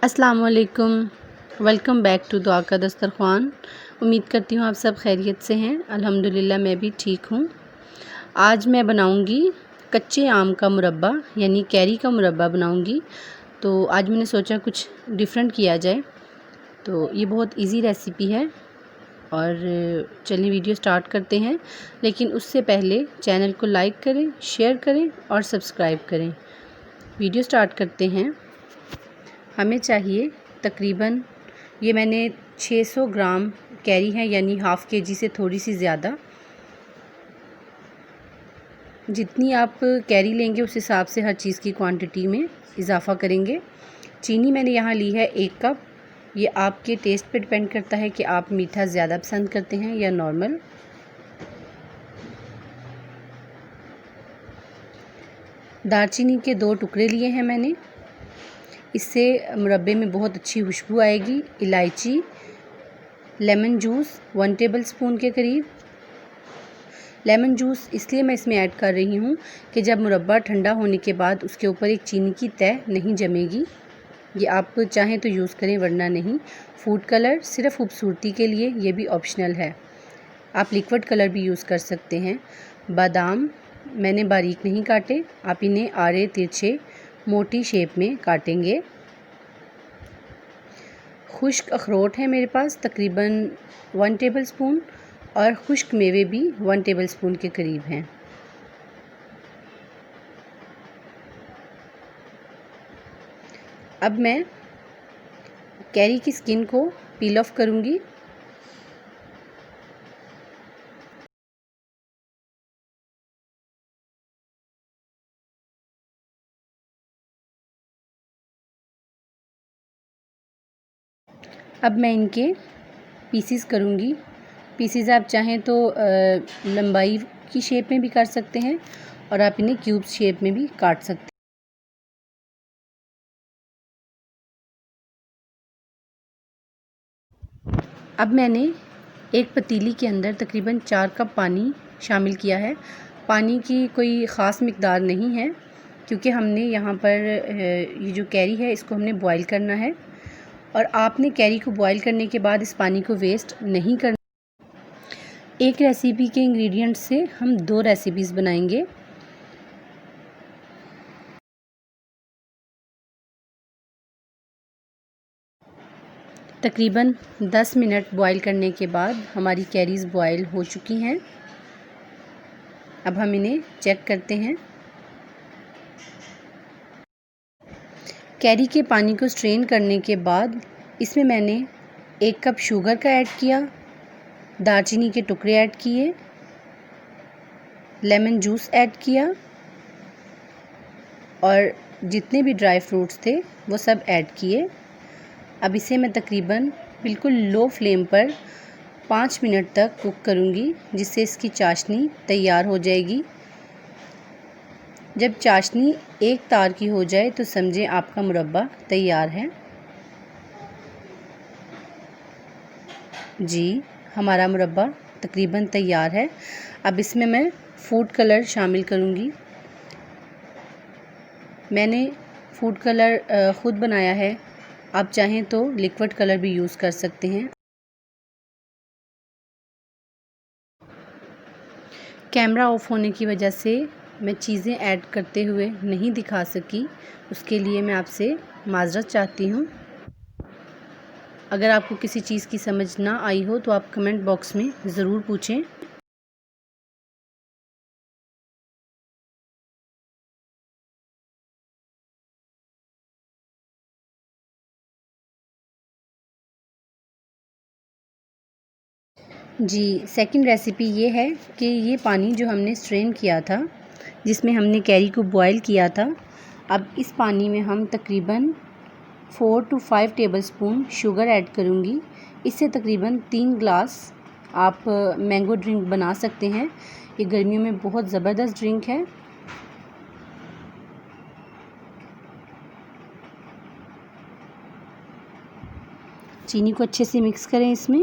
अस्सलाम वालेकुम। Welcome back to दुआ का दस्तरख़्वान। उम्मीद करती हूँ आप सब खैरियत से हैं। अल्हम्दुलिल्लाह मैं भी ठीक हूँ। आज मैं बनाऊँगी कच्चे आम का मुरब्बा यानी कैरी का मुरब्बा बनाऊँगी। तो आज मैंने सोचा कुछ डिफरेंट किया जाए। तो ये बहुत इजी रेसिपी है और चलिए वीडियो स्टार्ट करते हैं। लेकिन उससे पहले चैनल को लाइक करें, शेयर करें और सब्सक्राइब करें। वीडियो स्टार्ट करते हैं। हमें चाहिए तकरीबन ये मैंने 600 ग्राम कैरी है यानी हाफ़ केजी से थोड़ी सी ज़्यादा। जितनी आप कैरी लेंगे उस हिसाब से हर चीज़ की क्वांटिटी में इजाफ़ा करेंगे। चीनी मैंने यहाँ ली है 1 कप। ये आपके टेस्ट पे डिपेंड करता है कि आप मीठा ज़्यादा पसंद करते हैं या नॉर्मल। दालचीनी के 2 टुकड़े लिए हैं मैंने, इससे मुरब्बे में बहुत अच्छी खुशबू आएगी। इलायची, लेमन जूस 1 टेबलस्पून के करीब। लेमन जूस इसलिए मैं इसमें ऐड कर रही हूँ कि जब मुरब्बा ठंडा होने के बाद उसके ऊपर एक चीनी की तह नहीं जमेगी। ये आप चाहें तो यूज़ करें वरना नहीं। फूड कलर सिर्फ खूबसूरती के लिए, ये भी ऑप्शनल है। आप लिक्विड कलर भी यूज़ कर सकते हैं। बादाम मैंने बारीक नहीं काटे, आप इन्हें आड़े तिरछे मोटी शेप में काटेंगे। खुश्क अखरोट है मेरे पास तकरीबन 1 टेबलस्पून और खुश्क मेवे भी 1 टेबलस्पून के करीब हैं। अब मैं कैरी की स्किन को पील ऑफ करूँगी। अब मैं इनके पीसीस करूँगी। पीसीस आप चाहें तो लंबाई की शेप में भी कर सकते हैं और आप इन्हें क्यूब्स शेप में भी काट सकते हैं। अब मैंने एक पतीली के अंदर तकरीबन 4 कप पानी शामिल किया है। पानी की कोई ख़ास मिक़दार नहीं है क्योंकि हमने यहाँ पर ये जो कैरी है इसको हमने बॉईल करना है और आपने कैरी को बॉईल करने के बाद इस पानी को वेस्ट नहीं करना। एक रेसिपी के इंग्रेडिएंट्स से हम 2 रेसिपीज़ बनाएंगे। तकरीबन 10 मिनट बॉईल करने के बाद हमारी कैरीज़ बॉईल हो चुकी हैं। अब हम इन्हें चेक करते हैं। कैरी के पानी को स्ट्रेन करने के बाद इसमें मैंने 1 कप शुगर का ऐड किया, दालचीनी के टुकड़े ऐड किए, लेमन जूस ऐड किया और जितने भी ड्राई फ्रूट्स थे वो सब ऐड किए। अब इसे मैं तकरीबन बिल्कुल लो फ्लेम पर 5 मिनट तक कुक करूँगी जिससे इसकी चाशनी तैयार हो जाएगी। जब चाशनी एक तार की हो जाए तो समझें आपका मुरब्बा तैयार है। जी, हमारा मुरब्बा तकरीबन तैयार है। अब इसमें मैं फूड कलर शामिल करूँगी। मैंने फूड कलर ख़ुद बनाया है, आप चाहें तो लिक्विड कलर भी यूज़ कर सकते हैं। कैमरा ऑफ होने की वजह से मैं चीज़ें ऐड करते हुए नहीं दिखा सकी, उसके लिए मैं आपसे माज़रत चाहती हूँ। अगर आपको किसी चीज़ की समझ ना आई हो तो आप कमेंट बॉक्स में ज़रूर पूछें। जी, सेकंड रेसिपी ये है कि ये पानी जो हमने स्ट्रेन किया था, जिसमें हमने कैरी को बॉईल किया था, अब इस पानी में हम तकरीबन 4 to 5 टेबलस्पून शुगर ऐड करूँगी। इससे तकरीबन 3 ग्लास आप मैंगो ड्रिंक बना सकते हैं। ये गर्मियों में बहुत ज़बरदस्त ड्रिंक है। चीनी को अच्छे से मिक्स करें इसमें।